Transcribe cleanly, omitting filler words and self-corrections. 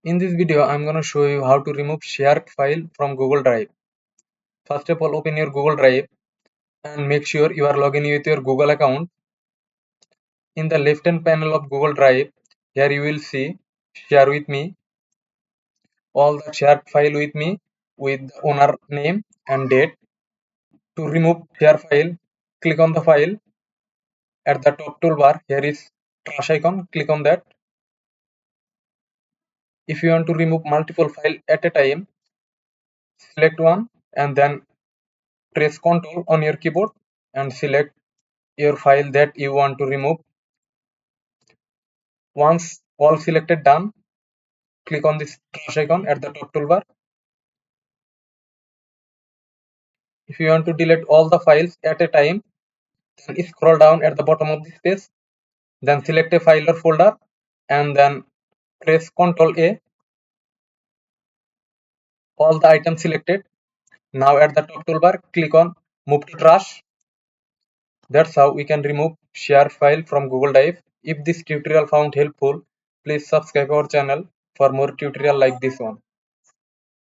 In this video, I'm going to show you how to remove shared file from Google Drive. First of all, open your Google Drive and make sure you are logged in with your Google account. In the left hand panel of Google Drive, here you will see share with me, all the shared file with me with the owner name and date. To remove share file, click on the file. At the top toolbar, here is trash icon, click on that. If you want to remove multiple files at a time, select one and then press Ctrl on your keyboard and select your file that you want to remove. Once all selected done, click on this trash icon at the top toolbar. If you want to delete all the files at a time, then scroll down at the bottom of this page, then select a file or folder and then press Ctrl A. All the items selected. Now at the top toolbar, click on move to trash. That's how we can remove share file from Google Drive. If this tutorial found helpful, please subscribe our channel for more tutorial like this one.